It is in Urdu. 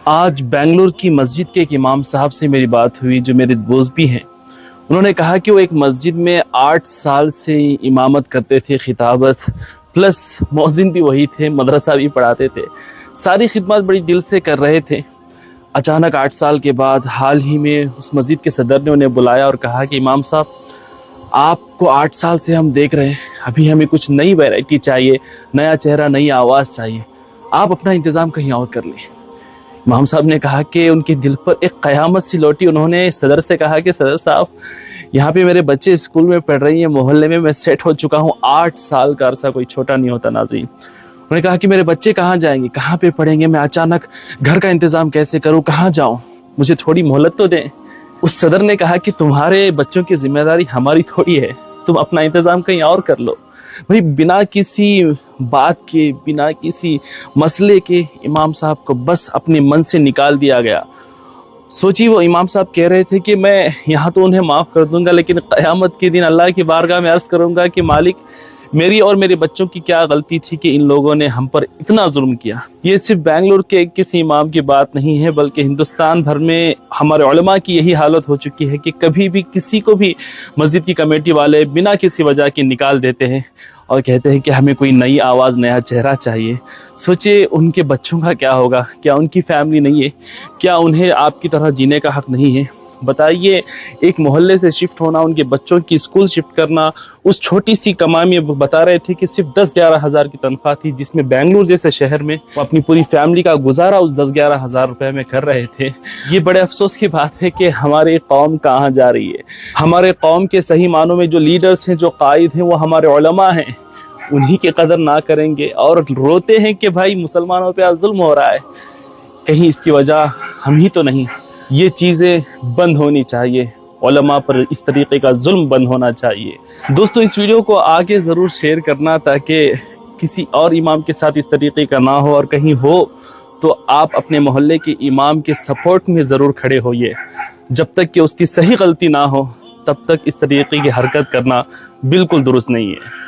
آج بنگلور کی مسجد کے ایک امام صاحب سے میری بات ہوئی جو میرے دوست بھی ہیں۔ انہوں نے کہا کہ وہ ایک مسجد میں 8 سال سے امامت کرتے تھے، خطابت پلس مؤذن بھی وہی تھے، مدرسہ بھی پڑھاتے تھے، ساری خدمات بڑی دل سے کر رہے تھے۔ اچانک 8 سال کے بعد حال ہی میں اس مسجد کے صدر نے انہیں بلایا اور کہا کہ امام صاحب آپ کو 8 سال سے ہم دیکھ رہے ہیں، ابھی ہمیں کچھ نئی ویرائٹی چاہیے، نیا چہرہ، نئی آواز چاہیے، آپ اپنا انتظام کہیں اور کر لیں۔ امام صاحب نے کہا کہ ان کے دل پر ایک قیامت سی لوٹی۔ انہوں نے صدر سے کہا کہ صدر صاحب یہاں پہ میرے بچے اسکول میں پڑھ رہی ہیں، محلے میں سیٹ ہو چکا ہوں، 8 سال کا عرصہ کوئی چھوٹا نہیں ہوتا ناظرین۔ انہوں نے کہا کہ میرے بچے کہاں جائیں گے، کہاں پہ پڑھیں گے، میں اچانک گھر کا انتظام کیسے کروں، کہاں جاؤں، مجھے تھوڑی مہلت تو دیں۔ اس صدر نے کہا کہ تمہارے بچوں کی ذمہ داری ہماری تھوڑی ہے، تم اپنا انتظام کہیں اور کر لو۔ بھئی بنا کسی بات کے، بنا کسی مسئلے کے امام صاحب کو بس اپنے من سے نکال دیا گیا۔ سوچی وہ امام صاحب کہہ رہے تھے کہ میں یہاں تو انہیں معاف کر دوں گا، لیکن قیامت کے دن اللہ کی بارگاہ میں عرض کروں گا کہ مالک میری اور میرے بچوں کی کیا غلطی تھی کہ ان لوگوں نے ہم پر اتنا ظلم کیا۔ یہ صرف بنگلور کے کسی امام کی بات نہیں ہے، بلکہ ہندوستان بھر میں ہمارے علماء کی یہی حالت ہو چکی ہے کہ کبھی بھی کسی کو بھی مسجد کی کمیٹی والے بنا کسی وجہ کے نکال دیتے ہیں اور کہتے ہیں کہ ہمیں کوئی نئی آواز، نیا چہرہ چاہیے۔ سوچے ان کے بچوں کا کیا ہوگا، کیا ان کی فیملی نہیں ہے، کیا انہیں آپ کی طرح جینے کا حق نہیں ہے؟ بتائیے، ایک محلے سے شفٹ ہونا، ان کے بچوں کی اسکول شفٹ کرنا، اس چھوٹی سی کمائی میں بتا رہے تھے کہ صرف 10-11 ہزار کی تنخواہ تھی، جس میں بنگلور جیسے شہر میں وہ اپنی پوری فیملی کا گزارا اس 10-11 ہزار روپے میں کر رہے تھے۔ یہ بڑے افسوس کی بات ہے کہ ہماری قوم کہاں جا رہی ہے۔ ہمارے قوم کے صحیح معنوں میں جو لیڈرز ہیں، جو قائد ہیں، وہ ہمارے علماء ہیں، انہی کی قدر نہ کریں گے اور روتے ہیں کہ بھائی مسلمانوں پہ ظلم ہو رہا ہے، کہیں اس کی وجہ ہم ہی تو نہیں۔ یہ چیزیں بند ہونی چاہیے، علماء پر اس طریقے کا ظلم بند ہونا چاہیے۔ دوستو اس ویڈیو کو آگے ضرور شیئر کرنا تاکہ کسی اور امام کے ساتھ اس طریقے کا نہ ہو، اور کہیں ہو تو آپ اپنے محلے کے امام کے سپورٹ میں ضرور کھڑے ہوئیے۔ جب تک کہ اس کی صحیح غلطی نہ ہو تب تک اس طریقے کی حرکت کرنا بالکل درست نہیں ہے۔